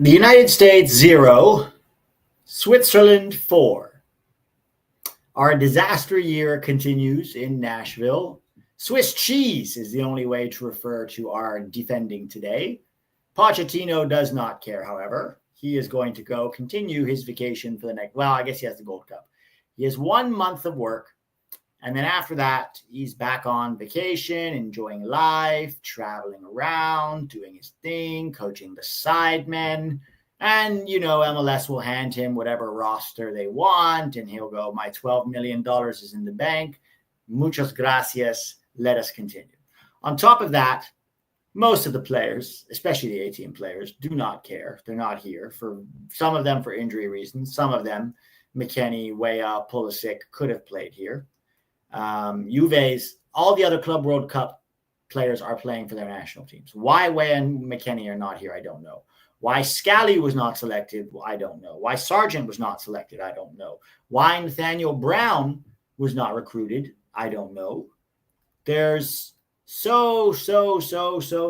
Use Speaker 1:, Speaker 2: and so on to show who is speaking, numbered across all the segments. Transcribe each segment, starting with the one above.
Speaker 1: The United States 0, Switzerland 4. Our disaster year continues in Nashville. Swiss cheese is the only way to refer to our defending today. Pochettino does not care, however. He is going to continue his vacation for the next, well, I guess he has the Gold Cup. He has 1 month of work. And then after that, he's back on vacation, enjoying life, traveling around, doing his thing, coaching the sidemen. And, MLS will hand him whatever roster they want. And he'll go, my $12 million is in the bank. Muchas gracias. Let us continue. On top of that, most of the players, especially the A-team players, do not care. They're not here. For some of them for injury reasons. Some of them, McKennie, Weah, Pulisic, could have played here. Juve's, all the other Club World Cup players are playing for their national teams. Why Weah and McKennie are not here, I don't know. Why Scally was not selected, I don't know. Why Sargent was not selected, I don't know. Why Nathaniel Brown was not recruited, I don't know. There's so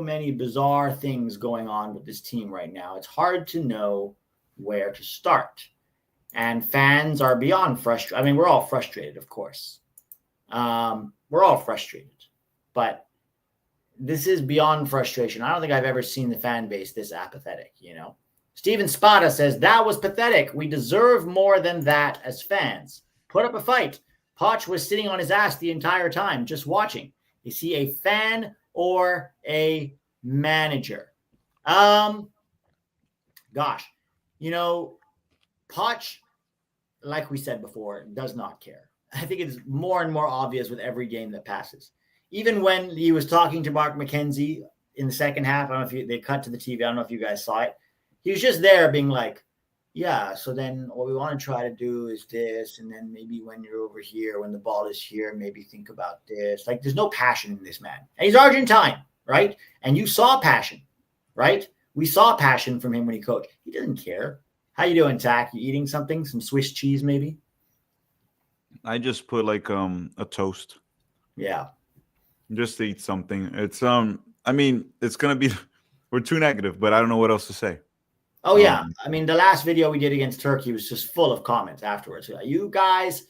Speaker 1: many bizarre things going on with this team right now. It's hard to know where to start. And fans are beyond frustrated. I mean, we're all frustrated, of course. We're all frustrated, but this is beyond frustration. I don't think I've ever seen the fan base this apathetic, Steven Spada says, that was pathetic. We deserve more than that as fans. Put up a fight. Poch was sitting on his ass the entire time, just watching. Is he a fan or a manager? Poch, like we said before, does not care. I think it's more and more obvious with every game that passes. Even when he was talking to Mark McKenzie in the second half, I don't know if they cut to the TV. I don't know if you guys saw it. He was just there being like, yeah, so then what we want to try to do is this. And then maybe when you're over here, when the ball is here, maybe think about this. Like there's no passion in this man. And he's Argentine, right? And you saw passion, right? We saw passion from him when he coached. He doesn't care. How you doing, Tac? You eating something? Some Swiss cheese maybe?
Speaker 2: I just put like a toast.
Speaker 1: Yeah.
Speaker 2: Just to eat something. It's it's gonna be we're too negative, but I don't know what else to say.
Speaker 1: Oh yeah. The last video we did against Turkey was just full of comments afterwards. You guys,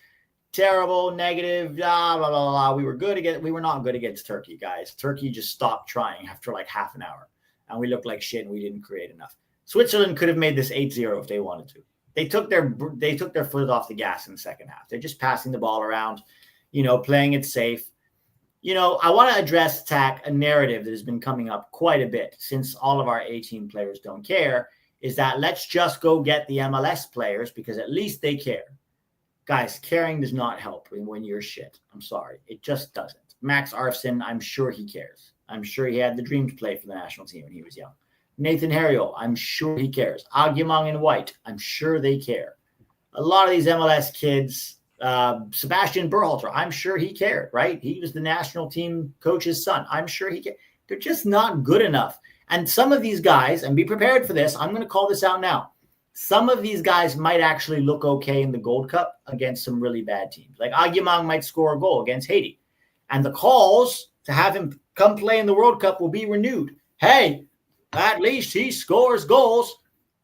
Speaker 1: terrible, negative, blah blah blah blah. We were not good against Turkey, guys. Turkey just stopped trying after like half an hour. And we looked like shit and we didn't create enough. Switzerland could have made this 8-0 if they wanted to. They took their foot off the gas in the second half. They're just passing the ball around, playing it safe. I want to address, Tac, a narrative that has been coming up quite a bit since all of our A-team players don't care, is that let's just go get the MLS players because at least they care. Guys, caring does not help when you're shit. I'm sorry. It just doesn't. Max Arfson, I'm sure he cares. I'm sure he had the dream to play for the national team when he was young. Nathan Harriel, I'm sure he cares. Agyemang and White, I'm sure they care. A lot of these MLS kids, Sebastian Berhalter, I'm sure he cared, right? He was the national team coach's son. I'm sure he cared. They're just not good enough. And some of these guys, and be prepared for this, I'm going to call this out now. Some of these guys might actually look okay in the Gold Cup against some really bad teams. Like Agyemang might score a goal against Haiti. And the calls to have him come play in the World Cup will be renewed. Hey, at least he scores goals.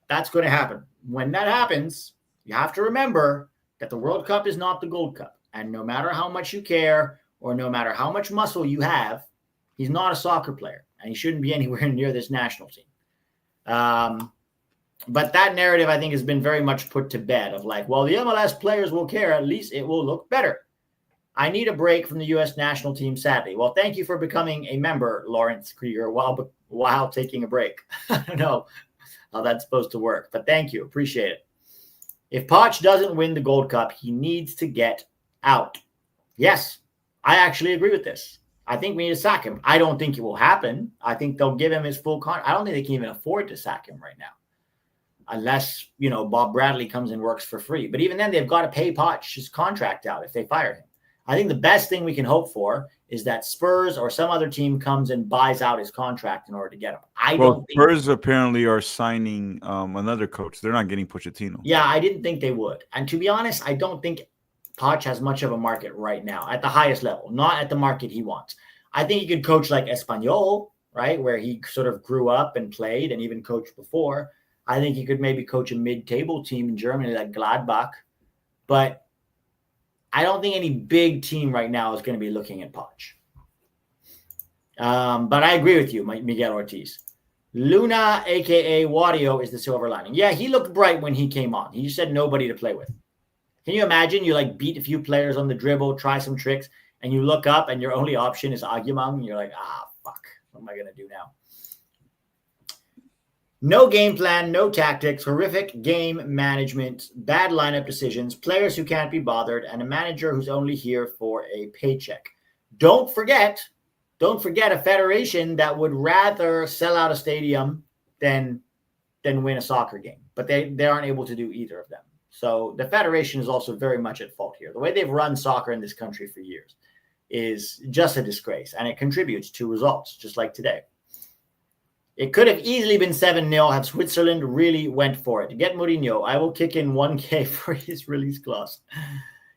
Speaker 1: That's going to happen. When that happens, you have to remember that the World Cup is not the Gold Cup. And no matter how much you care or no matter how much muscle you have, he's not a soccer player. And he shouldn't be anywhere near this national team. But that narrative, I think, has been very much put to bed of like, well, the MLS players will care. At least it will look better. I need a break from the U.S. national team, sadly. Well, thank you for becoming a member, Lawrence Krieger, while taking a break. I don't know how that's supposed to work, but thank you. Appreciate it. If Poch doesn't win the Gold Cup, he needs to get out. Yes, I actually agree with this. I think we need to sack him. I don't think it will happen. I think they'll give him his full contract. I don't think they can even afford to sack him right now. Unless, Bob Bradley comes and works for free. But even then, they've got to pay Poch his contract out if they fire him. I think the best thing we can hope for is that Spurs or some other team comes and buys out his contract in order to get him.
Speaker 2: Spurs apparently are signing another coach. They're not getting Pochettino.
Speaker 1: Yeah, I didn't think they would. And to be honest, I don't think Poch has much of a market right now at the highest level, not at the market he wants. I think he could coach like Espanyol, right, where he sort of grew up and played and even coached before. I think he could maybe coach a mid-table team in Germany like Gladbach. But I don't think any big team right now is going to be looking at Poch. But I agree with you, Miguel Ortiz. Luna, a.k.a. Wario, is the silver lining. Yeah, he looked bright when he came on. He just had nobody to play with. Can you imagine you like beat a few players on the dribble, try some tricks, and you look up and your only option is Agyemang, and you're like, fuck, what am I going to do now? No game plan, no tactics, horrific game management, bad lineup decisions, players who can't be bothered, and a manager who's only here for a paycheck. Don't forget a federation that would rather sell out a stadium than win a soccer game. But they aren't able to do either of them. So the federation is also very much at fault here. The way they've run soccer in this country for years is just a disgrace, and it contributes to results, just like today. It could have easily been 7-0 had Switzerland really went for it. Get Mourinho. I will kick in 1K for his release clause.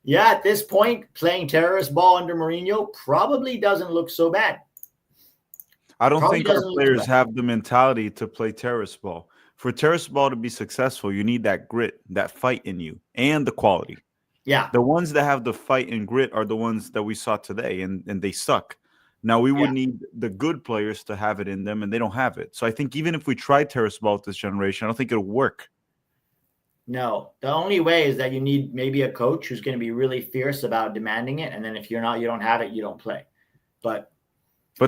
Speaker 1: Yeah, at this point, playing terrorist ball under Mourinho probably doesn't look so bad.
Speaker 2: I don't think our players have the mentality to play terrorist ball. For terrorist ball to be successful, you need that grit, that fight in you, and the quality.
Speaker 1: Yeah.
Speaker 2: The ones that have the fight and grit are the ones that we saw today, and they suck. Now, we would need the good players to have it in them, and they don't have it. So I think even if we try terrorist ball with this generation, I don't think it'll work.
Speaker 1: No. The only way is that you need maybe a coach who's going to be really fierce about demanding it, and then if you're not, you don't have it, you don't play. But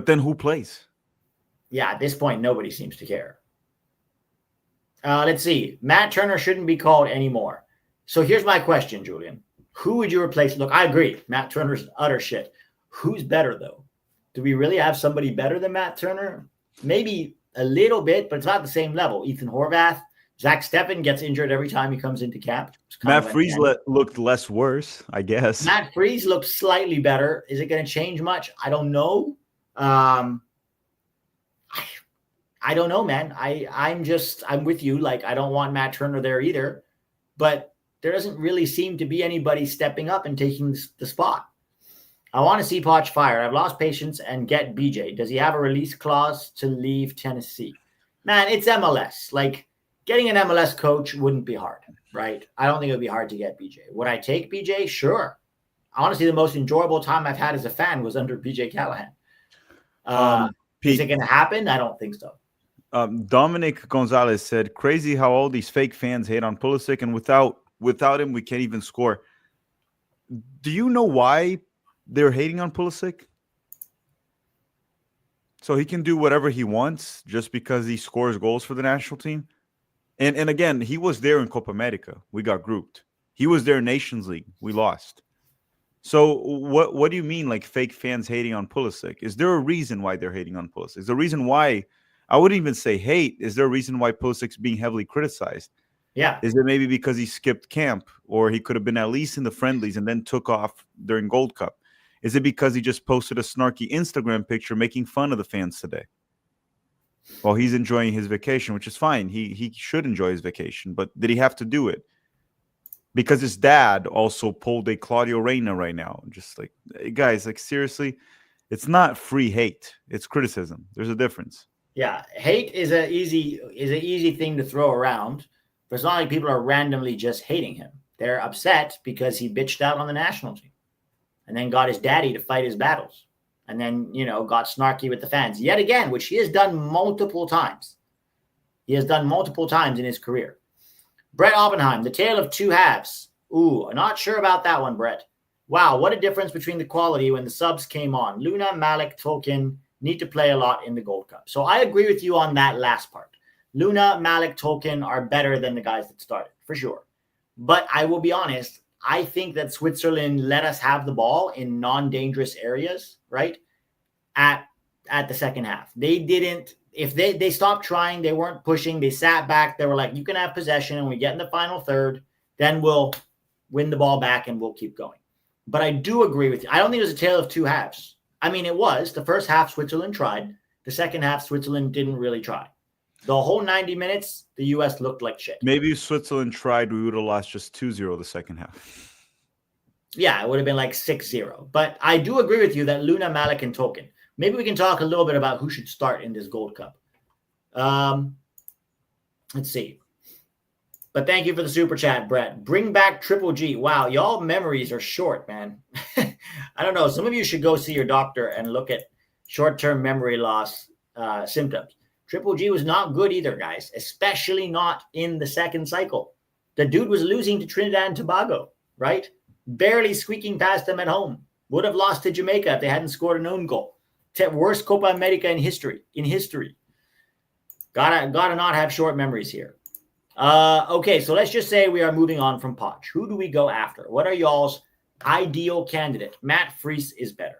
Speaker 2: then who plays?
Speaker 1: Yeah, at this point, nobody seems to care. Let's see. Matt Turner shouldn't be called anymore. So here's my question, Julian. Who would you replace? Look, I agree. Matt Turner's utter shit. Who's better, though? Do we really have somebody better than Matt Turner? Maybe a little bit, but it's not the same level. Ethan Horvath, Zach Steffen gets injured every time he comes into camp.
Speaker 2: Matt Freese looked less worse, I guess.
Speaker 1: Matt Freese looked slightly better. Is it going to change much? I don't know. I don't know, man. I'm with you. Like, I don't want Matt Turner there either, but there doesn't really seem to be anybody stepping up and taking the spot. I want to see Poch fired. I've lost patience and get BJ. Does he have a release clause to leave Tennessee? Man, it's MLS. Like, getting an MLS coach wouldn't be hard, right? I don't think it would be hard to get BJ. Would I take BJ? Sure. Honestly, the most enjoyable time I've had as a fan was under BJ Callahan. Is it going to happen? I don't think so.
Speaker 2: Dominic Gonzalez said, crazy how all these fake fans hate on Pulisic, and without him, we can't even score. Do you know why they're hating on Pulisic? So he can do whatever he wants just because he scores goals for the national team? And again, he was there in Copa America. We got grouped. He was there in Nations League. We lost. So what do you mean, like, fake fans hating on Pulisic? Is there a reason why they're hating on Pulisic? Is there a reason why? I wouldn't even say hate. Is there a reason why Pulisic's being heavily criticized?
Speaker 1: Yeah.
Speaker 2: Is it maybe because he skipped camp, or he could have been at least in the friendlies and then took off during Gold Cup? Is it because he just posted a snarky Instagram picture making fun of the fans today? Well, he's enjoying his vacation, which is fine. He should enjoy his vacation, but did he have to do it? Because his dad also pulled a Claudio Reyna right now. Just like, hey, guys, like, seriously, it's not free hate. It's criticism. There's a difference.
Speaker 1: Yeah, hate is an easy thing to throw around, but it's not like people are randomly just hating him. They're upset because he bitched out on the national team and then got his daddy to fight his battles and then, got snarky with the fans yet again, which he has done multiple times. He has done multiple times in his career. Brett Oppenheim, the tale of two halves. Ooh, not sure about that one, Brett. Wow, what a difference between the quality when the subs came on. Luna, Malik, Tolkien need to play a lot in the Gold Cup. So I agree with you on that last part. Luna, Malik, Tolkien are better than the guys that started, for sure. But I will be honest, I think that Switzerland let us have the ball in non-dangerous areas, right, at the second half. They didn't. If they stopped trying, they weren't pushing, they sat back, they were like, you can have possession, and we get in the final third, then we'll win the ball back and we'll keep going. But I do agree with you. I don't think it was a tale of two halves. I mean, it was. The first half, Switzerland tried. The second half, Switzerland didn't really try. The whole 90 minutes, the U.S. looked like shit.
Speaker 2: Maybe if Switzerland tried, we would have lost just 2-0 the second half.
Speaker 1: Yeah, it would have been like 6-0. But I do agree with you that Luna, Malik, and Tolkien. Maybe we can talk a little bit about who should start in this Gold Cup. Let's see. But thank you for the super chat, Brett. Bring back Triple G. Wow, y'all memories are short, man. I don't know. Some of you should go see your doctor and look at short-term memory loss symptoms. Triple G was not good either, guys, especially not in the second cycle. The dude was losing to Trinidad and Tobago, right? Barely squeaking past them at home. Would have lost to Jamaica if they hadn't scored an own goal. Worst Copa America in history. Gotta not have short memories here. Okay, so let's just say we are moving on from Poch. Who do we go after? What are y'all's ideal candidate? Matt Freese is better.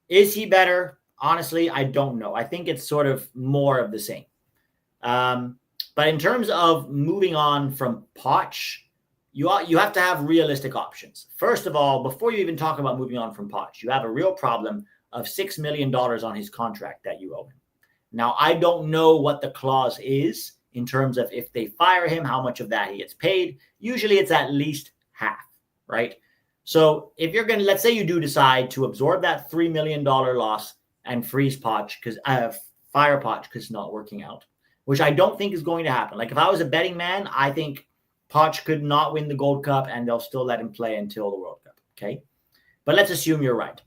Speaker 1: Is he better? Honestly, I don't know. I think it's sort of more of the same. But in terms of moving on from Poch, you have to have realistic options. First of all, before you even talk about moving on from Poch, you have a real problem of $6 million on his contract that you owe him. Now, I don't know what the clause is in terms of if they fire him, how much of that he gets paid. Usually it's at least half, right? So if you're going to, let's say you do decide to absorb that $3 million loss and freeze Poch because fire Poch because it's not working out, which I don't think is going to happen. Like if I was a betting man, I think Poch could not win the Gold Cup and they'll still let him play until the World Cup, okay? But let's assume you're right.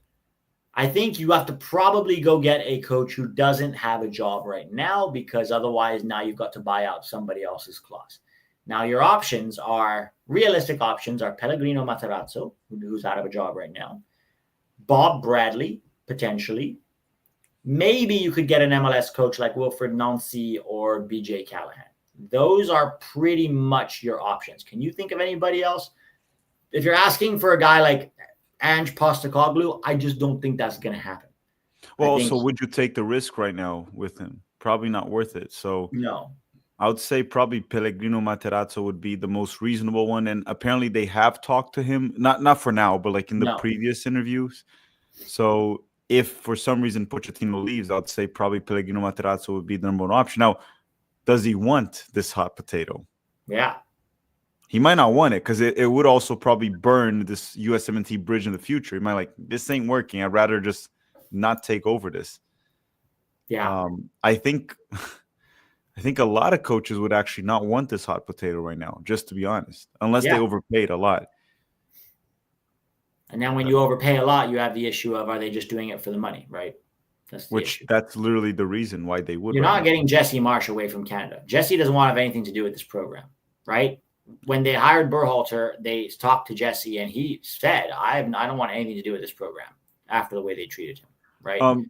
Speaker 1: I think you have to probably go get a coach who doesn't have a job right now because otherwise now you've got to buy out somebody else's clause. Now your options are, realistic options are Pellegrino Matarazzo, who's out of a job right now, Bob Bradley, potentially. Maybe you could get an MLS coach like Wilfred Nancy or BJ Callahan. Those are pretty much your options. Can you think of anybody else? If you're asking for a guy like Ange Postecoglou, I just don't think that's going to happen.
Speaker 2: Well, also, would you take the risk right now with him? Probably not worth it. So
Speaker 1: no,
Speaker 2: I would say probably Pellegrino Materazzo would be the most reasonable one. And apparently they have talked to him, not for now, but like in the previous interviews. So if for some reason Pochettino leaves, I'd say probably Pellegrino Materazzo would be the number one option. Now, does he want this hot potato?
Speaker 1: Yeah.
Speaker 2: He might not want it because it would also probably burn this USMNT bridge in the future. He might like, this ain't working. I'd rather just not take over this.
Speaker 1: Yeah.
Speaker 2: I think a lot of coaches would actually not want this hot potato right now, just to be honest, unless they overpaid a lot.
Speaker 1: And then when you overpay a lot, you have the issue of, are they just doing it for the money, right?
Speaker 2: That's literally the reason why they would.
Speaker 1: You're not getting Jesse Marsh away from Canada. Jesse doesn't want to have anything to do with this program, right? When they hired Berhalter, they talked to Jesse, and he said, I don't want anything to do with this program after the way they treated him, right?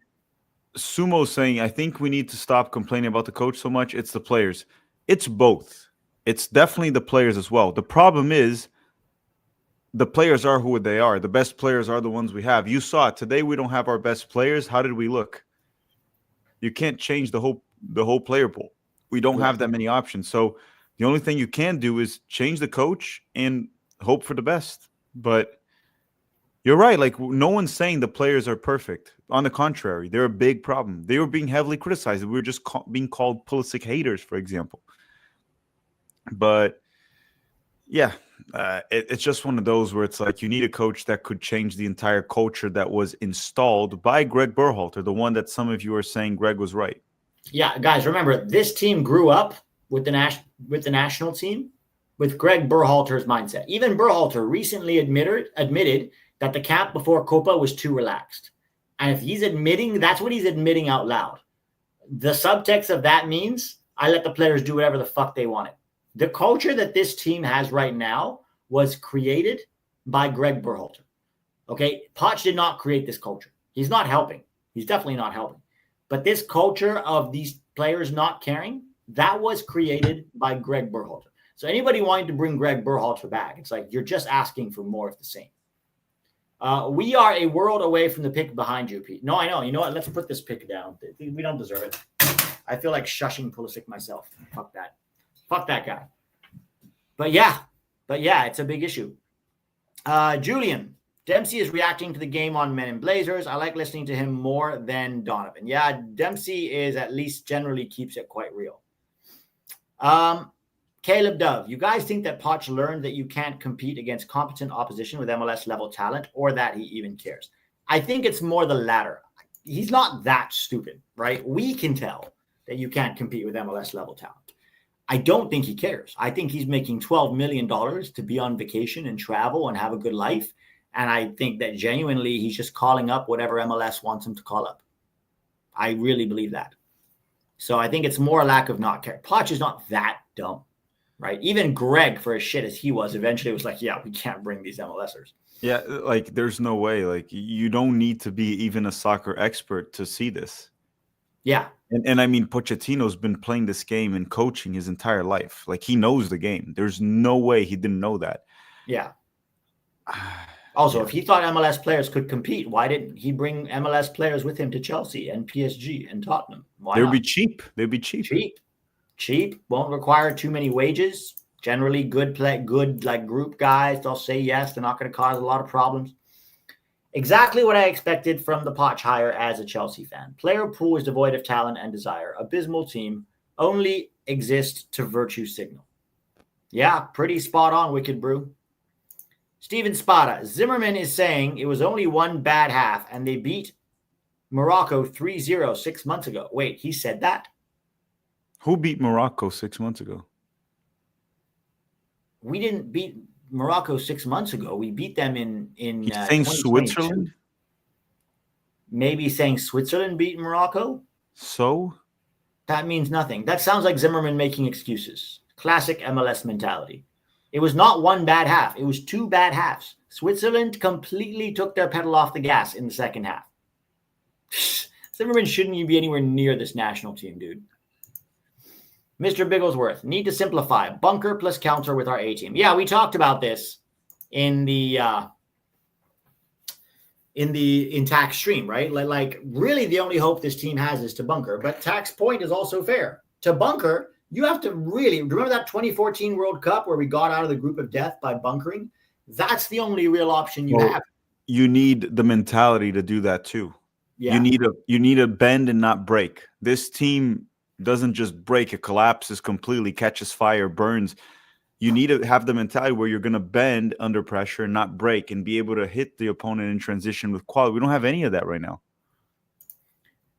Speaker 2: Sumo's saying, I think we need to stop complaining about the coach so much. It's the players. It's both. It's definitely the players as well. The problem is the players are who they are. The best players are the ones we have. You saw it. Today we don't have our best players. How did we look? You can't change the whole player pool. We don't have that many options. So the only thing you can do is change the coach and hope for the best. But you're right. Like, no one's saying the players are perfect. On the contrary, they're a big problem. They were being heavily criticized. We were just being called Pulisic haters, for example. But yeah, it's just one of those where it's like you need a coach that could change the entire culture that was installed by Greg Berhalter, the one that some of you are saying Greg was right.
Speaker 1: Yeah, guys, remember, this team grew up with the national team with Greg Berhalter's mindset. Even Berhalter recently admitted that the camp before Copa was too relaxed. And if he's admitting, that's what he's admitting out loud. The subtext of that means I let the players do whatever the fuck they wanted. The culture that this team has right now was created by Greg Berhalter. Okay, Poch did not create this culture. He's not helping. He's definitely not helping. But this culture of these players not caring, that was created by Greg Berhalter. So anybody wanting to bring Greg Berhalter back, it's like you're just asking for more of the same. We are a world away from the pick behind you, Pete. No, I know. You know what? Let's put this pick down. We don't deserve it. I feel like shushing Pulisic myself. Fuck that. Fuck that guy. But yeah, it's a big issue. Julian, Dempsey is reacting to the game on Men in Blazers. I like listening to him more than Donovan. Yeah, Dempsey is at least generally keeps it quite real. Caleb Dove, you guys think that Poch learned that you can't compete against competent opposition with MLS level talent, or that he even cares? I think it's more the latter. He's not that stupid, right? We can tell that you can't compete with MLS level talent. I don't think he cares. I think he's making $12 million to be on vacation and travel and have a good life. And I think that genuinely he's just calling up whatever MLS wants him to call up. I really believe that. So I think it's more a lack of not care. Poch is not that dumb, right? Even Greg, for as shit as he was, eventually was like, yeah, we can't bring these MLSers.
Speaker 2: Yeah, like there's no way. Like you don't need to be even a soccer expert to see this.
Speaker 1: Yeah.
Speaker 2: And I mean, Pochettino's been playing this game and coaching his entire life. Like he knows the game. There's no way he didn't know that.
Speaker 1: Yeah. Also, if he thought MLS players could compete, why didn't he bring MLS players with him to Chelsea and PSG and Tottenham? Why not?
Speaker 2: They'd be cheap. They'd be cheap.
Speaker 1: Cheap. Won't require too many wages. Generally, good like group guys. They'll say yes. They're not going to cause a lot of problems. Exactly what I expected from the Poch hire as a Chelsea fan. Player pool is devoid of talent and desire. Abysmal team. Only exist to virtue signal. Yeah, pretty spot on, Wicked Brew. Steven Spada. Zimmerman is saying it was only one bad half and they beat Morocco 3-0 6 months ago. Wait, he said that?
Speaker 2: Who beat Morocco 6 months ago?
Speaker 1: We didn't beat Morocco 6 months ago. We beat them in
Speaker 2: He's saying Switzerland?
Speaker 1: Maybe saying Switzerland beat Morocco?
Speaker 2: So?
Speaker 1: That means nothing. That sounds like Zimmerman making excuses. Classic MLS mentality. It was not one bad half. It was two bad halves. Switzerland completely took their pedal off the gas in the second half. Zimmerman shouldn't be anywhere near this national team, dude. Mr. Bigglesworth, need to simplify. Bunker plus counter with our A-team. Yeah, we talked about this in the Tac's stream, right? Like really the only hope this team has is to bunker. But Tac's point is also fair. To bunker, you have to really remember that 2014 World Cup where we got out of the group of death by bunkering. That's the only real option you have.
Speaker 2: You need the mentality to do that too. Yeah. You need a bend and not break. This team doesn't just break, it collapses completely, catches fire, burns. You need to have the mentality where you're going to bend under pressure and not break and be able to hit the opponent in transition with quality. We don't have any of that right now.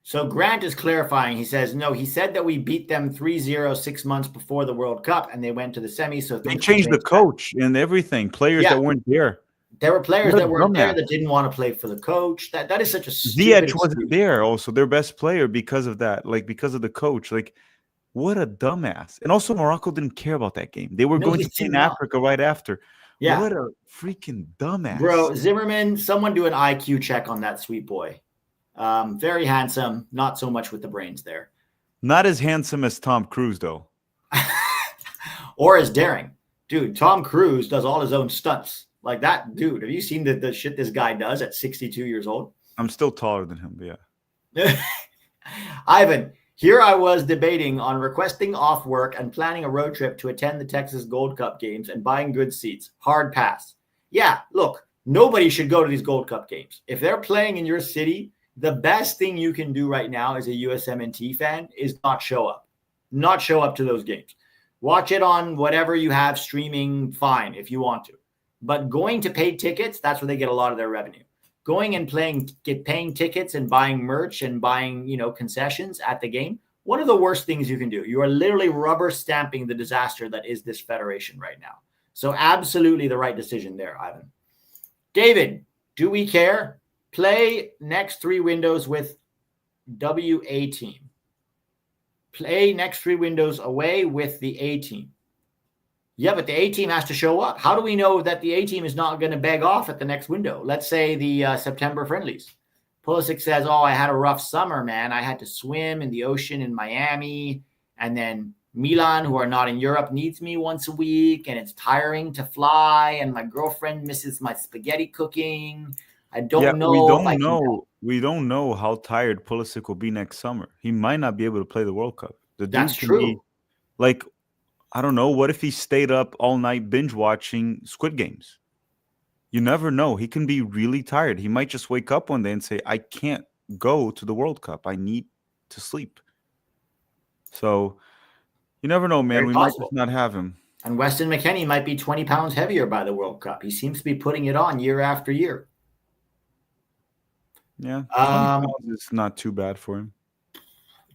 Speaker 1: So Grant is clarifying. He says, no, he said that we beat them 3-0 6 months before the World Cup and they went to the semi. So
Speaker 2: they changed the coach and everything. Players that weren't there.
Speaker 1: There were players that weren't there that didn't want to play for the coach. That is such a stupid
Speaker 2: Ziyech wasn't there also, their best player because of that, like because of the coach. Like, what a dumbass. And also Morocco didn't care about that game. They were going to play in Africa right after. Yeah. What a freaking dumbass.
Speaker 1: Bro, Zimmerman, someone do an IQ check on that sweet boy. Very handsome, not so much with the brains there.
Speaker 2: Not as handsome as Tom Cruise, though.
Speaker 1: Or as daring. Dude, Tom Cruise does all his own stunts. Like that, dude. Have you seen the shit this guy does at 62 years old?
Speaker 2: I'm still taller than him, but yeah.
Speaker 1: Ivan, here I was debating on requesting off work and planning a road trip to attend the Texas Gold Cup games and buying good seats. Hard pass. Yeah, look, nobody should go to these Gold Cup games. If they're playing in your city, the best thing you can do right now as a USMNT fan is not show up. Not show up to those games. Watch it on whatever you have streaming, fine, if you want to. But going to paid tickets, that's where they get a lot of their revenue. Going and paying tickets and buying merch and buying, concessions at the game, one of the worst things you can do. You are literally rubber stamping the disaster that is this federation right now. So absolutely the right decision there, Ivan. David, do we care? Play next 3 windows with WA team. Play next 3 windows away with the A team. Yeah, but the A team has to show up. How do we know that the A team is not going to beg off at the next window? Let's say the September friendlies. Pulisic says, I had a rough summer, man. I had to swim in the ocean in Miami. And then Milan, who are not in Europe, needs me once a week. And it's tiring to fly. And my girlfriend misses my spaghetti cooking. I don't know.
Speaker 2: We don't know how tired Pulisic will be next summer. He might not be able to play the World Cup.
Speaker 1: That's true.
Speaker 2: I don't know. What if he stayed up all night binge watching Squid Games? You never know. He can be really tired. He might just wake up one day and say, I can't go to the World Cup. I need to sleep. So you never know, man. We might just not have him.
Speaker 1: And Weston McKennie might be 20 pounds heavier by the World Cup. He seems to be putting it on year after year.
Speaker 2: Yeah. It's not too bad for him.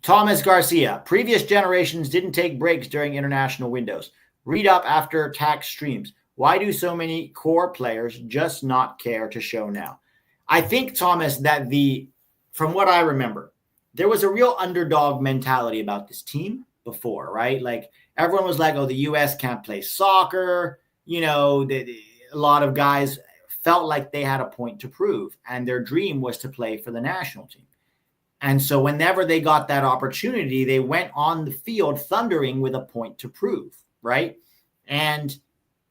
Speaker 1: Thomas Garcia. Previous generations didn't take breaks during international windows. Read up after tax streams. Why do so many core players just not care to show now? I think, Thomas, that from what I remember, there was a real underdog mentality about this team before, right? Like everyone was like, oh, the US can't play soccer. A lot of guys felt like they had a point to prove, and their dream was to play for the national team. And so whenever they got that opportunity, they went on the field thundering with a point to prove, right? And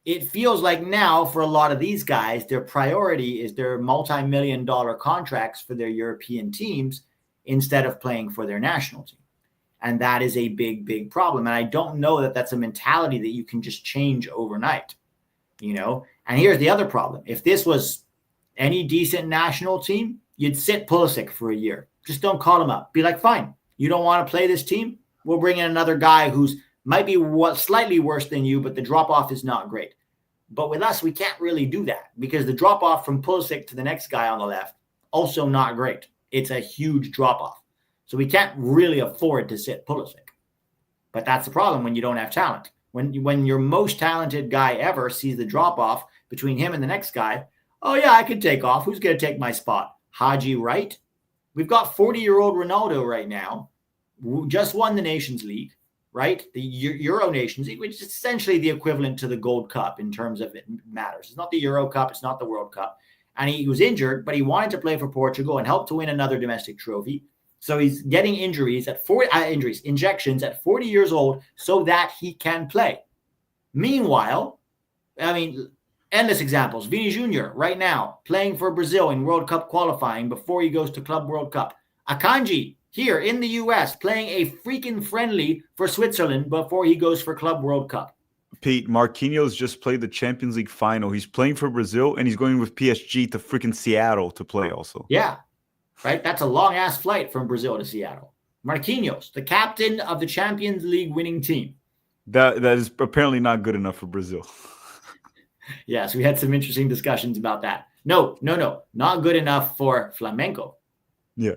Speaker 1: it feels like now for a lot of these guys, their priority is their multi-million-dollar contracts for their European teams instead of playing for their national team. And that is a big, big problem. And I don't know that that's a mentality that you can just change overnight, And here's the other problem. If this was any decent national team, you'd sit Pulisic for a year. Just don't call him up. Be like, fine, you don't want to play this team? We'll bring in another guy who's might be slightly worse than you, but the drop-off is not great. But with us, we can't really do that because the drop-off from Pulisic to the next guy on the left, also not great. It's a huge drop-off. So we can't really afford to sit Pulisic. But that's the problem when you don't have talent. When your most talented guy ever sees the drop-off between him and the next guy, oh, yeah, I could take off. Who's going to take my spot? Haji Wright? We've got 40-year-old Ronaldo right now, who just won the Nations League. Right? The Euro Nations League, which is essentially the equivalent to the Gold Cup in terms of it matters. It's not the Euro Cup. It's not the World Cup. And he was injured, but he wanted to play for Portugal and help to win another domestic trophy. So he's getting injections at 40 years old so that he can play. Meanwhile, endless examples. Vini Jr. right now playing for Brazil in World Cup qualifying before he goes to Club World Cup. Akanji here in the US, playing a freaking friendly for Switzerland before he goes for Club World Cup.
Speaker 2: Pete, Marquinhos just played the Champions League final. He's playing for Brazil, and he's going with PSG to freaking Seattle to play also.
Speaker 1: Yeah, right? That's a long-ass flight from Brazil to Seattle. Marquinhos, the captain of the Champions League winning team.
Speaker 2: That is apparently not good enough for Brazil.
Speaker 1: Yes, we had some interesting discussions about that. No. Not good enough for Flamengo.
Speaker 2: Yeah.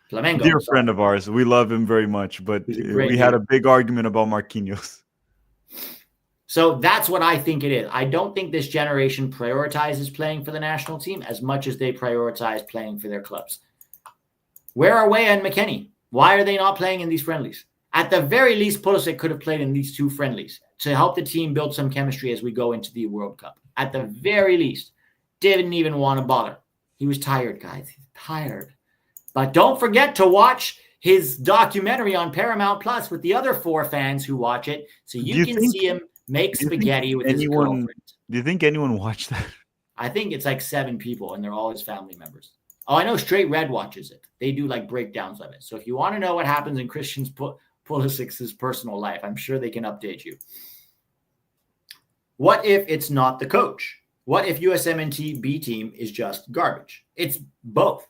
Speaker 1: Flamengo.
Speaker 2: Dear friend of ours. We love him very much, but we had a big argument about Marquinhos.
Speaker 1: So that's what I think it is. I don't think this generation prioritizes playing for the national team as much as they prioritize playing for their clubs. Where are Weah and McKennie? Why are they not playing in these friendlies? At the very least, Pulisic could have played in these two friendlies to help the team build some chemistry as we go into the World Cup. At the very least, didn't even want to bother. He was tired, guys. He's tired. But don't forget to watch his documentary on Paramount Plus with the other 4 fans who watch it, so you can see him make spaghetti with his girlfriend.
Speaker 2: Do you think anyone watched that?
Speaker 1: I think it's like 7 people, and they're all his family members. Oh, I know Straight Red watches it. They do like breakdowns of it. So if you want to know what happens in Christian Pulisic's personal life, I'm sure they can update you. What if it's not the coach? What if USMNT B team is just garbage? It's both.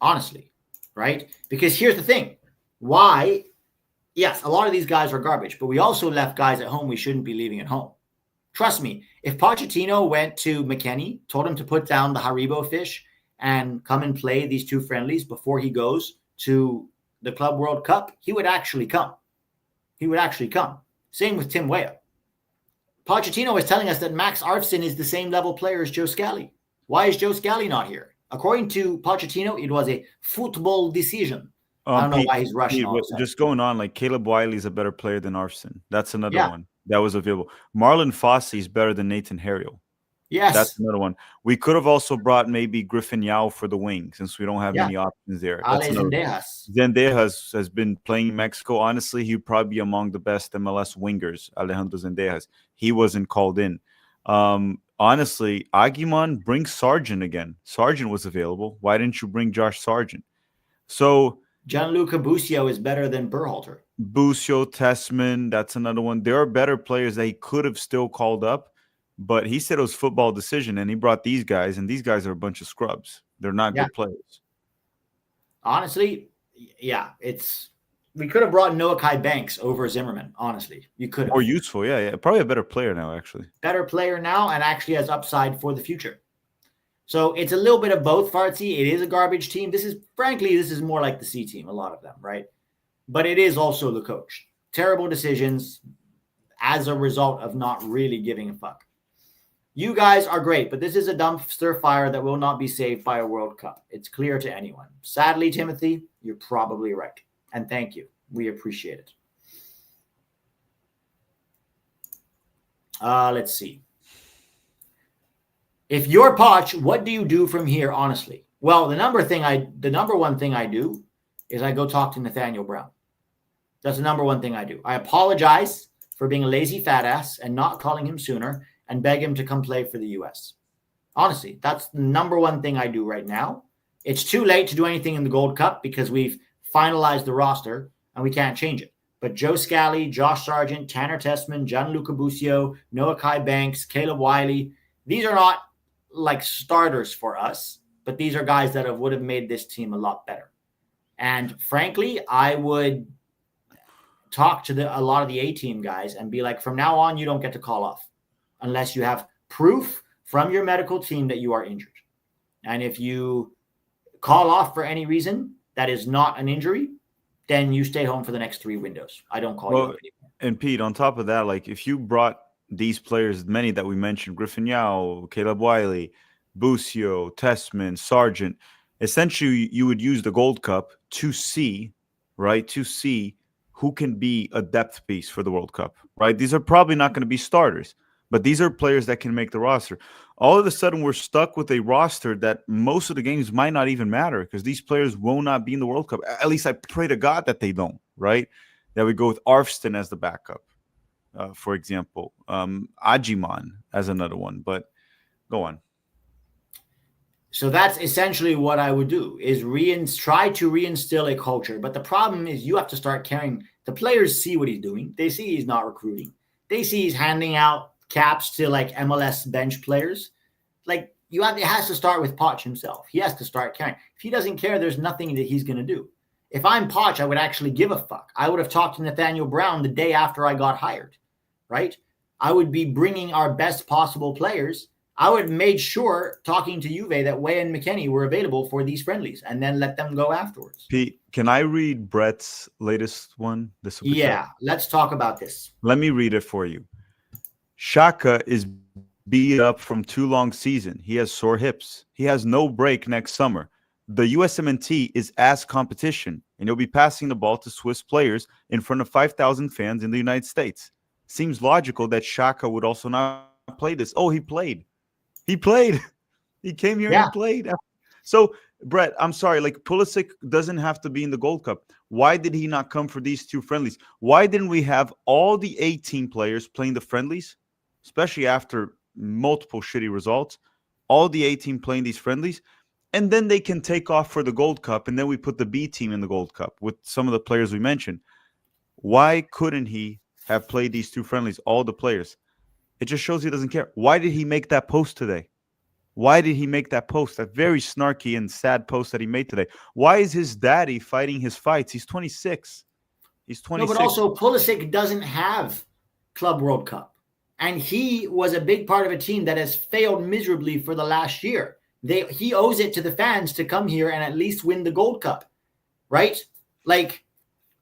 Speaker 1: Honestly, right? Because here's the thing. Why? Yes, a lot of these guys are garbage, but we also left guys at home we shouldn't be leaving at home. Trust me, if Pochettino went to McKennie, told him to put down the Haribo fish and come and play these 2 friendlies before he goes to the Club World Cup, he would actually come. Same with Tim Weah. Pochettino is telling us that Max Arfson is the same level player as Joe Scally. Why is Joe Scally not here? According to Pochettino, it was a football decision. I don't know why he's rushing.
Speaker 2: Just going on, like Caleb Wiley is a better player than Arfson. That's another one that was available. Marlon Fossey is better than Nathan Harriel.
Speaker 1: Yes.
Speaker 2: That's another one. We could have also brought maybe Griffin Yao for the wing since we don't have any options there. Zendejas has been playing in Mexico. Honestly, he would probably be among the best MLS wingers, Alejandro Zendejas. He wasn't called in. Honestly, Aguiman, bring Sargent again. Sargent was available. Why didn't you bring Josh Sargent? So
Speaker 1: Gianluca Busio is better than Berhalter.
Speaker 2: Busio, Tessman, that's another one. There are better players that he could have still called up, but he said it was football decision, and he brought these guys, and these guys are a bunch of scrubs. They're not good players.
Speaker 1: Honestly, we could have brought Noah Kai Banks over Zimmerman, honestly. You could have.
Speaker 2: More useful, yeah. Probably a better player now, actually.
Speaker 1: Better player now and actually has upside for the future. So it's a little bit of both, Fartsy. It is a garbage team. This is more like the C team, a lot of them, right? but it is also the coach. Terrible decisions as a result of not really giving a fuck. You guys are great, but this is a dumpster fire that will not be saved by a World Cup. It's clear to anyone. Sadly, Timothy, you're probably right. And thank you. We appreciate it. Let's see. If you're Poch, what do you do from here, honestly? Well, the number one thing I do is I go talk to Nathaniel Brown. That's the number one thing I do. I apologize for being a lazy fat ass and not calling him sooner and beg him to come play for the US. Honestly, that's the number one thing I do right now. It's too late to do anything in the Gold Cup because we've finalized the roster and we can't change it. But Joe Scally, Josh Sargent, Tanner Tessman, Gianluca Busio, Noah Kai Banks, Caleb Wiley, these are not like starters for us, but these are guys that would have made this team a lot better. And frankly, I would talk to a lot of the A-team guys and be like, from now on, you don't get to call off unless you have proof from your medical team that you are injured. And if you call off for any reason that is not an injury, then you stay home for the next 3 windows. I don't call you up anymore.
Speaker 2: And Pete, on top of that, like if you brought these players, many that we mentioned, Griffin Yao, Caleb Wiley, Busio, Tessman, Sargent, essentially you would use the Gold Cup to see, right, who can be a depth piece for the World Cup, right? These are probably not going to be starters, but these are players that can make the roster. All of a sudden, we're stuck with a roster that most of the games might not even matter because these players will not be in the World Cup. At least I pray to God that they don't, right? That we go with Arfston as the backup, for example. Ajiman as another one, but go on.
Speaker 1: So that's essentially what I would do, is try to reinstill a culture. But the problem is you have to start caring. The players see what he's doing. They see he's not recruiting. They see he's handing out caps to like MLS bench players. Like it has to start with Poch himself. He has to start caring. If he doesn't care, there's nothing that he's going to do. If I'm Poch, I would actually give a fuck. I would have talked to Nathaniel Brown the day after I got hired, right? I would be bringing our best possible players. I would have made sure, talking to Juve, that Way and McKennie were available for these friendlies and then let them go afterwards.
Speaker 2: Pete, can I read Brett's latest one?
Speaker 1: Yeah, let's talk about this.
Speaker 2: Let me read it for you. Shaka is beat up from too long season. He has sore hips. He has no break next summer. The USMNT is ass competition, and he'll be passing the ball to Swiss players in front of 5,000 fans in the United States. Seems logical that Shaka would also not play this. Oh, he played. He played. He came here and he played. So, Brett, I'm sorry. Like, Pulisic doesn't have to be in the Gold Cup. Why did he not come for these 2 friendlies? Why didn't we have all the 18 players playing the friendlies, especially after multiple shitty results? All the 18 playing these friendlies, and then they can take off for the Gold Cup, and then we put the B team in the Gold Cup with some of the players we mentioned. Why couldn't he have played these 2 friendlies, all the players? It just shows he doesn't care. Why did he make that post today? Why did he make that post, that very snarky and sad post that he made today? Why is his daddy fighting his fights? He's 26. He's 26.
Speaker 1: No, but also Pulisic doesn't have Club World Cup. And he was a big part of a team that has failed miserably for the last year. He owes it to the fans to come here and at least win the Gold Cup, right? Like,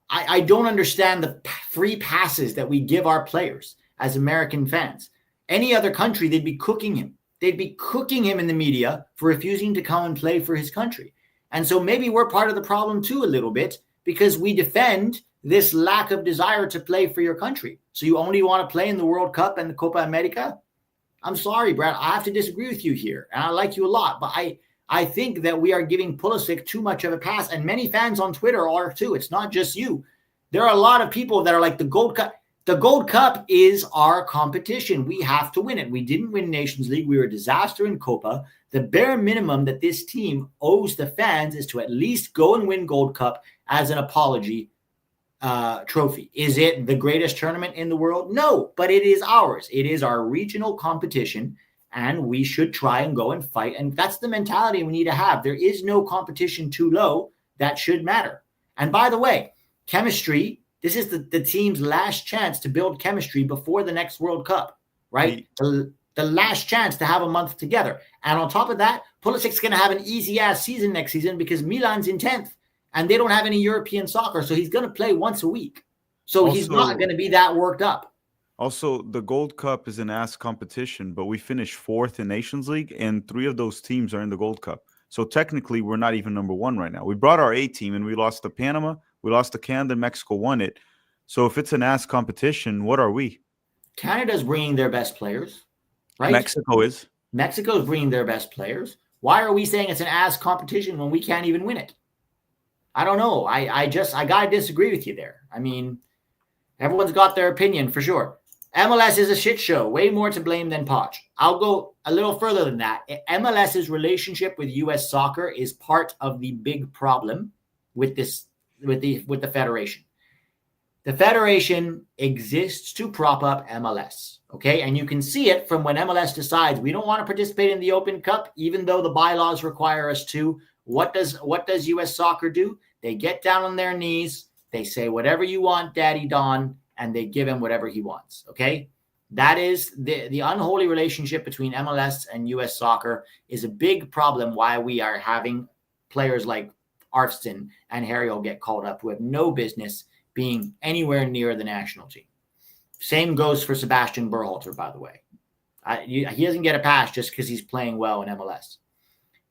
Speaker 1: I don't understand the free passes that we give our players as American fans. Any other country, they'd be cooking him. They'd be cooking him in the media for refusing to come and play for his country. And so maybe we're part of the problem too a little bit because we defend this lack of desire to play for your country. So you only want to play in the World Cup and the Copa America? I'm sorry, Brad. I have to disagree with you here. And I like you a lot. But I think that we are giving Pulisic too much of a pass. And many fans on Twitter are too. It's not just you. There are a lot of people that are like the Gold Cup. The Gold Cup is our competition. We have to win it. We didn't win Nations League. We were a disaster in Copa. The bare minimum that this team owes the fans is to at least go and win Gold Cup as an apology trophy. Is it the greatest tournament in the world? No, but it is ours. It is our regional competition, and we should try and go and fight. And that's the mentality we need to have. There is no competition too low that should matter. And by the way, chemistry, this is the team's last chance to build chemistry before the next World Cup, right? The last chance to have a month together. And on top of that, Pulisic's going to have an easy-ass season next season because Milan's in 10th. and they don't have any European soccer. So he's going to play once a week. So he's not going to be that worked up.
Speaker 2: Also, the Gold Cup is an ass competition, but we finished 4th in Nations League, and 3 of those teams are in the Gold Cup. So technically, we're not even number 1 right now. We brought our A team, and we lost to Panama. We lost to Canada. Mexico won it. So if it's an ass competition, what are we?
Speaker 1: Canada's bringing their best players, right?
Speaker 2: Mexico's
Speaker 1: bringing their best players. Why are we saying it's an ass competition when we can't even win it? I don't know. I got to disagree with you there. I mean, everyone's got their opinion for sure. MLS is a shit show. Way more to blame than Poch. I'll go a little further than that. MLS's relationship with US soccer is part of the big problem with the federation. The federation exists to prop up MLS, okay? And you can see it from when MLS decides we don't want to participate in the Open Cup, even though the bylaws require us to. What does US soccer do? They get down on their knees. They say, whatever you want, Daddy Don, and they give him whatever he wants, okay? That is the unholy relationship between MLS and US soccer is a big problem why we are having players like Arfston and Harriel get called up who have no business being anywhere near the national team. Same goes for Sebastian Berhalter, by the way. He doesn't get a pass just because he's playing well in MLS.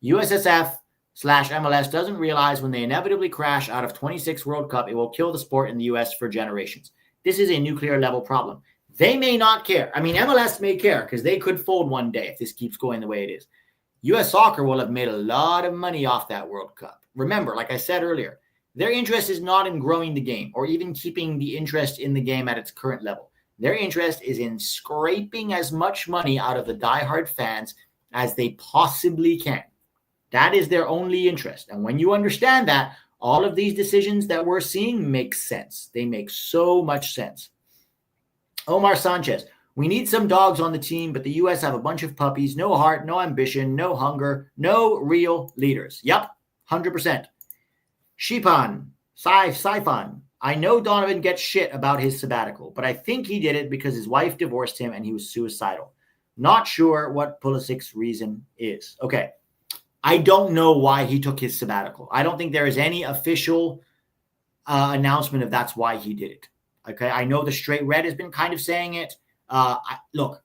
Speaker 1: USSF/MLS doesn't realize when they inevitably crash out of 26 World Cup, it will kill the sport in the US for generations. This is a nuclear level problem. They may not care. I mean, MLS may care because they could fold one day if this keeps going the way it is. US soccer will have made a lot of money off that World Cup. Remember, like I said earlier, their interest is not in growing the game or even keeping the interest in the game at its current level. Their interest is in scraping as much money out of the diehard fans as they possibly can. That is their only interest. And when you understand that, all of these decisions that we're seeing make sense. They make so much sense. Omar Sanchez, we need some dogs on the team, but the U.S. have a bunch of puppies, no heart, no ambition, no hunger, no real leaders. Yep, 100%. Shipan, Saifan, I know Donovan gets shit about his sabbatical, but I think he did it because his wife divorced him and he was suicidal. Not sure what Pulisic's reason is. Okay. I don't know why he took his sabbatical. I don't think there is any official announcement of that's why he did it. Okay, I know the Straight Red has been kind of saying it. Look,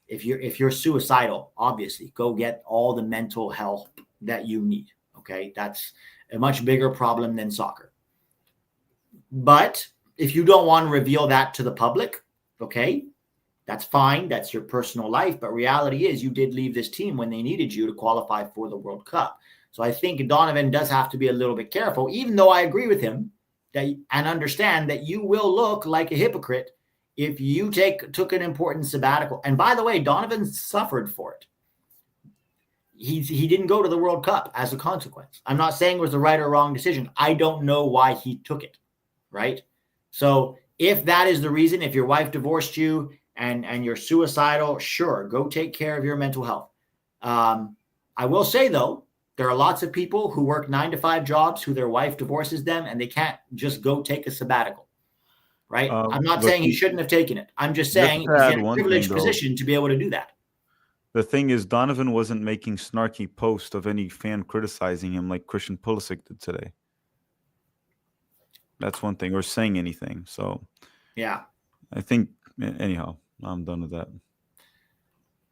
Speaker 1: if you're suicidal, obviously go get all the mental help that you need. Okay, that's a much bigger problem than soccer. But if you don't want to reveal that to the public, okay, that's fine. That's your personal life. But reality is you did leave this team when they needed you to qualify for the World Cup. So I think Donovan does have to be a little bit careful, even though I agree with him and understand that you will look like a hypocrite if you took an important sabbatical. And by the way, Donovan suffered for it. He didn't go to the World Cup as a consequence. I'm not saying it was the right or wrong decision. I don't know why he took it, right? So if that is the reason, if your wife divorced you and you're suicidal, sure, go take care of your mental health. I will say, though, there are lots of people who work 9-to-5 jobs who their wife divorces them and they can't just go take a sabbatical, right? I'm not saying he shouldn't have taken it. I'm just saying he's in a privileged position to be able to do that.
Speaker 2: The thing is, Donovan wasn't making snarky posts of any fan criticizing him like Christian Pulisic did today. That's one thing, or saying anything. So, yeah, I think, anyhow, I'm done with that.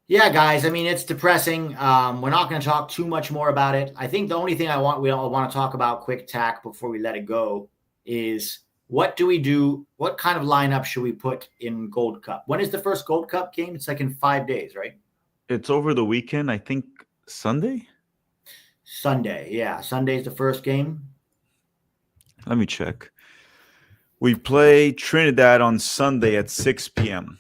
Speaker 1: Yeah, guys, I mean, it's depressing. We're not going to talk too much more about it. I think the only thing we all want to talk about quick tack before we let it go is what do we do? What kind of lineup should we put in Gold Cup? When is the first Gold Cup game? It's like in 5 days, right?
Speaker 2: It's over the weekend. I think Sunday?
Speaker 1: Sunday, yeah. Sunday's the first game.
Speaker 2: Let me check. We play Trinidad on Sunday at 6 p.m.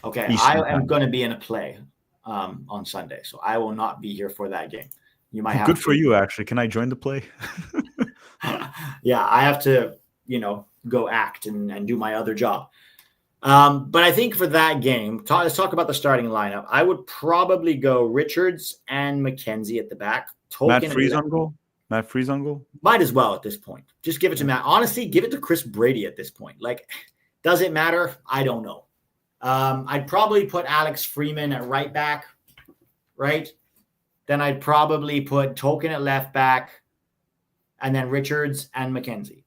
Speaker 1: Okay, I am going to be in a play on Sunday, so I will not be here for that game. You might have
Speaker 2: Good for you, actually. Can I join the play?
Speaker 1: Yeah, I have to, go act and do my other job. But I think for that game, let's talk about the starting lineup. I would probably go Richards and McKenzie at the back.
Speaker 2: Matt Freese on goal? Matt Freese on goal?
Speaker 1: Might as well at this point. Just give it to Matt. Honestly, give it to Chris Brady at this point. Like, does it matter? I don't know. I'd probably put Alex Freeman at right back, right? Then I'd probably put Tolkien at left back. and then Richards and McKenzie.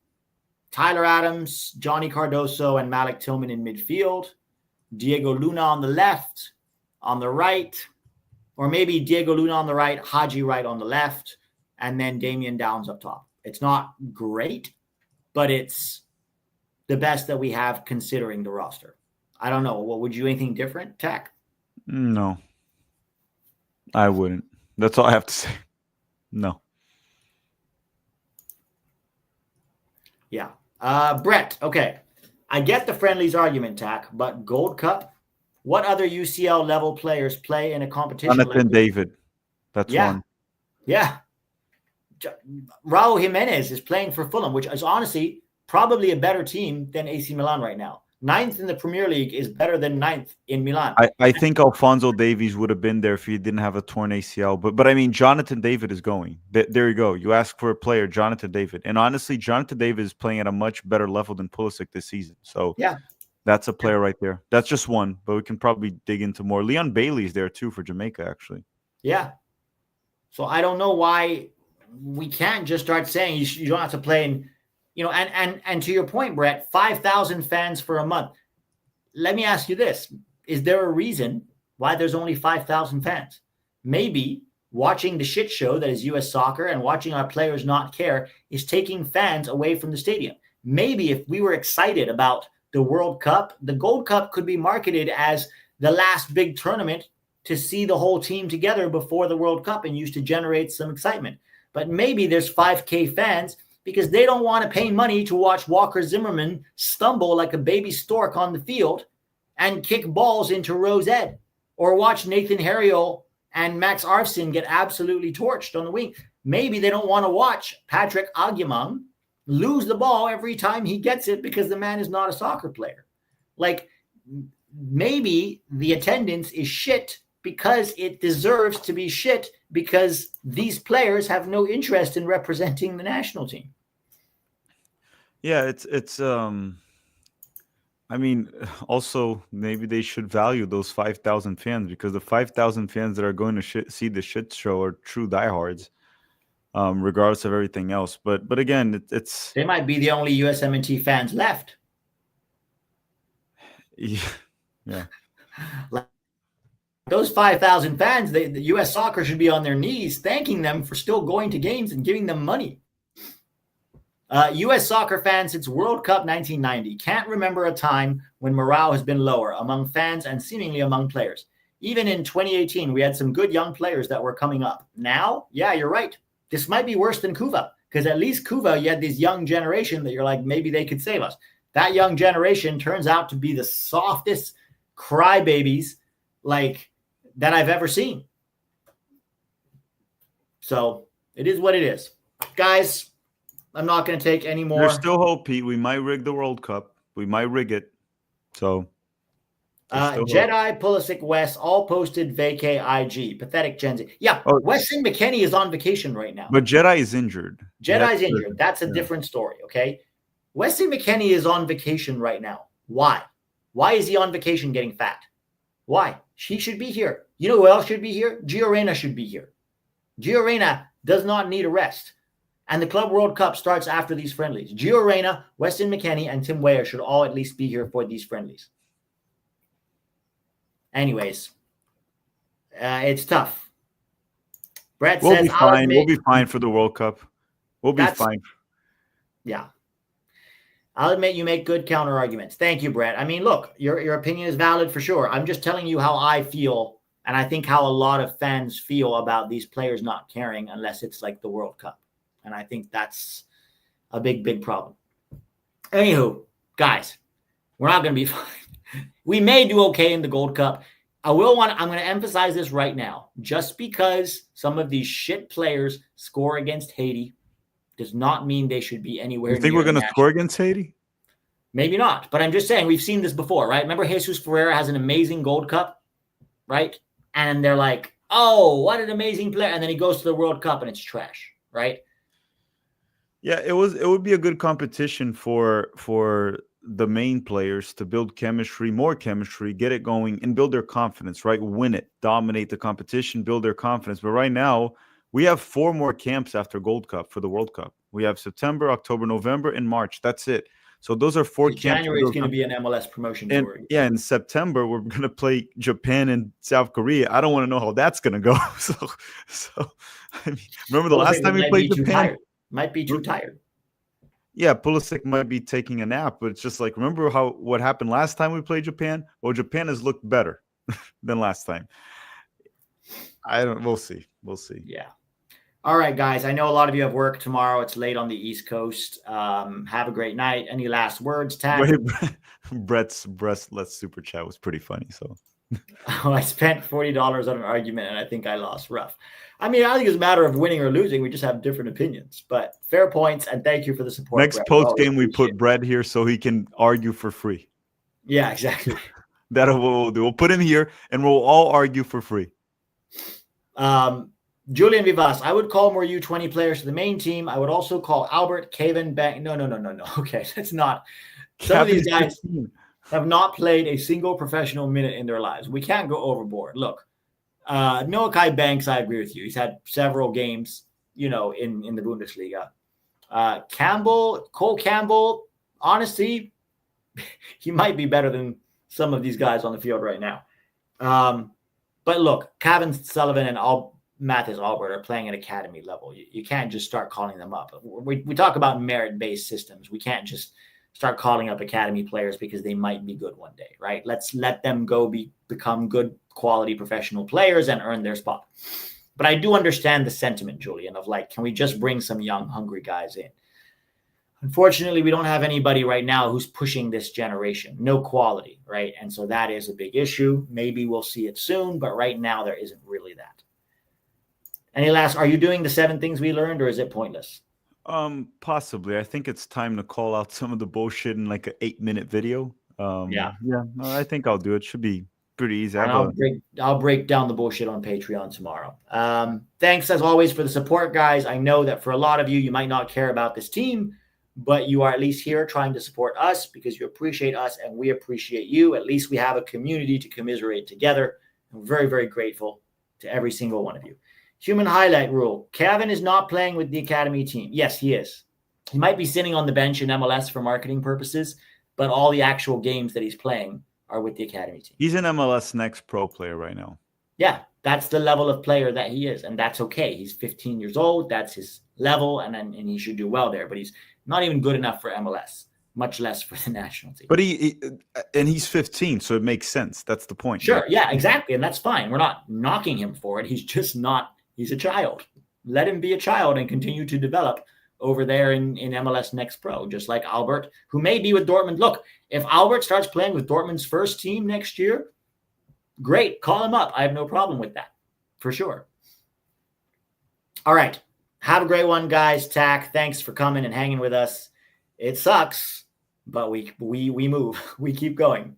Speaker 1: Tyler Adams, Johnny Cardoso, and Malik Tillman in midfield. Diego Luna on the left, on the right, or maybe Diego Luna on the right, Haji Wright on the left, and then Damian Downs up top. It's not great, but it's the best that we have considering the roster. I don't know. What would you do anything different, Tac?
Speaker 2: No, I wouldn't. That's all I have to say. No.
Speaker 1: Yeah. Brett, okay. I get the friendlies argument, Tac, but Gold Cup, what other UCL level players play in a competition
Speaker 2: Jonathan David. That's one.
Speaker 1: Yeah. Raul Jimenez is playing for Fulham, which is honestly probably a better team than AC Milan right now. 9th in the Premier League is better than 9th in Milan.
Speaker 2: I think Alphonso Davies would have been there if he didn't have a torn ACL. But I mean, Jonathan David is going. There you go. You ask for a player, Jonathan David. And honestly, Jonathan David is playing at a much better level than Pulisic this season. So
Speaker 1: yeah,
Speaker 2: that's a player right there. That's just one, but we can probably dig into more. Leon Bailey's there too for Jamaica, actually.
Speaker 1: Yeah. So I don't know why we can't just start saying you don't have to play in, and to your point, Brett, 5,000 fans for a month. Let me ask you this. Is there a reason why there's only 5,000 fans? Maybe watching the shit show that is US soccer and watching our players not care is taking fans away from the stadium. Maybe if we were excited about the World Cup, the Gold Cup could be marketed as the last big tournament to see the whole team together before the World Cup and used to generate some excitement. But maybe there's 5K fans because they don't want to pay money to watch Walker Zimmerman stumble like a baby stork on the field and kick balls into Rose Ed, or watch Nathan Harriel and Max Arfson get absolutely torched on the wing. Maybe they don't want to watch Patrick Agyemang lose the ball every time he gets it because the man is not a soccer player. Like, maybe the attendance is shit because it deserves to be shit because these players have no interest in representing the national team.
Speaker 2: Yeah, it's I mean, also maybe they should value those 5,000 fans, because the 5,000 fans that are going to see the shit show are true diehards, regardless of everything else. But again, it's
Speaker 1: they might be the only USMNT fans left.
Speaker 2: Yeah.
Speaker 1: Like, those 5,000 fans, the US soccer should be on their knees thanking them for still going to games and giving them money. US soccer fans since World Cup 1990 can't remember a time when morale has been lower among fans and seemingly among players. Even in 2018, we had some good young players that were coming up. Now, yeah, you're right. This might be worse than Couva, because at least Couva, you had this young generation that you're like, maybe they could save us. That young generation turns out to be the softest crybabies like that I've ever seen. So it is what it is. Guys, I'm not going to take any more.
Speaker 2: There's still hope, Pete. We might rig the World Cup. We might rig it. So
Speaker 1: Jedi, Pulisic, West, all posted vacay IG. Pathetic Gen Z. Yeah, Weston McKennie is on vacation right now.
Speaker 2: But Jedi is injured.
Speaker 1: Jedi's injured. That's a different story, okay? Weston McKennie is on vacation right now. Why? Why is he on vacation getting fat? Why? He should be here. You know who else should be here? Gio Reyna should be here. Gio Reyna does not need a rest. And the Club World Cup starts after these friendlies. Gio Reyna, Weston McKennie, and Tim Weah should all at least be here for these friendlies. Anyways, it's tough. Brett says,
Speaker 2: we'll be fine. We'll be fine for the World Cup. We'll be fine.
Speaker 1: Yeah. I'll admit you make good counter arguments. Thank you, Brett. I mean, look, your opinion is valid for sure. I'm just telling you how I feel, and I think how a lot of fans feel about these players not caring unless it's like the World Cup. And I think that's a big, big problem. Anywho, guys, we're not going to be fine. We may do okay in the Gold Cup. I'm going to emphasize this right now. Just because some of these shit players score against Haiti does not mean they should be anywhere near.
Speaker 2: You think we're going to score against Haiti?
Speaker 1: Maybe not. But I'm just saying, we've seen this before, right? Remember Jesus Ferreira has an amazing Gold Cup, right? And they're like, oh, what an amazing player. And then he goes to the World Cup and it's trash, right?
Speaker 2: Yeah, it would be a good competition for the main players to build chemistry, more chemistry, get it going, and build their confidence, right? Win it, dominate the competition, build their confidence. But right now, we have 4 more camps after Gold Cup for the World Cup. We have September, October, November, and March. That's it. So those are 4 camps.
Speaker 1: January is going to be an MLS promotion tour.
Speaker 2: Yeah, in September we're going to play Japan and South Korea. I don't want to know how that's going to go. So I mean, remember the last time we played Japan?
Speaker 1: Might be too tired.
Speaker 2: Yeah, Pulisic might be taking a nap, but it's just like, remember what happened last time we played Japan? Well, Japan has looked better than last time. We'll see.
Speaker 1: Yeah. All right, guys. I know a lot of you have work tomorrow. It's late on the East Coast. Have a great night. Any last words, Tac?
Speaker 2: Brett's breastless super chat was pretty funny. So
Speaker 1: I spent $40 on an argument, and I think I lost rough. I mean, I don't think it's a matter of winning or losing. We just have different opinions. But fair points, and thank you for the support.
Speaker 2: Next post game, we put Brett here so he can argue for free.
Speaker 1: Yeah, exactly.
Speaker 2: That's what we'll do. We'll put him here, and we'll all argue for free.
Speaker 1: Julian Vivas, I would call more U20 players to the main team. I would also call Albert, Kevin, Bank. No. Okay, that's not. Some of these guys have not played a single professional minute in their lives. We can't go overboard. Look, Noah Kai Banks, I agree with you. He's had several games, in the Bundesliga. Cole Campbell, honestly, he might be better than some of these guys on the field right now. But look, Kevin Sullivan and Mathis Albert are playing at academy level. You can't just start calling them up. We talk about merit-based systems. We can't just start calling up academy players because they might be good one day, right? Let's let them go become good quality professional players and earn their spot. But I do understand the sentiment, Julian, of like, can we just bring some young, hungry guys in? Unfortunately, we don't have anybody right now who's pushing this generation. No quality, right? And so that is a big issue. Maybe we'll see it soon, but right now there isn't really that. Are you doing the 7 things we learned, or is it pointless?
Speaker 2: Possibly. I think it's time to call out some of the bullshit in like an 8-minute video. Yeah. I think I'll do it. Should be pretty easy.
Speaker 1: I'll break down the bullshit on Patreon tomorrow. Thanks as always for the support, guys. I know that for a lot of you might not care about this team, but you are at least here trying to support us because you appreciate us and we appreciate you. At least we have a community to commiserate together. I'm very, very grateful to every single one of you. Human highlight rule. Kevin is not playing with the academy team. Yes, he is. He might be sitting on the bench in MLS for marketing purposes, but all the actual games that he's playing are with the academy team.
Speaker 2: He's an MLS Next Pro player right now.
Speaker 1: Yeah, that's the level of player that he is, and that's okay. He's 15 years old. That's his level, and he should do well there, but he's not even good enough for MLS, much less for the national team.
Speaker 2: But he's 15, so it makes sense. That's the point.
Speaker 1: Sure, yeah, exactly, and that's fine. We're not knocking him for it. He's just not. He's a child. Let him be a child and continue to develop over there in MLS Next Pro, just like Albert, who may be with Dortmund. Look, if Albert starts playing with Dortmund's first team next year, great. Call him up. I have no problem with that, for sure. All right. Have a great one, guys. Tac, thanks for coming and hanging with us. It sucks, but we move. We keep going.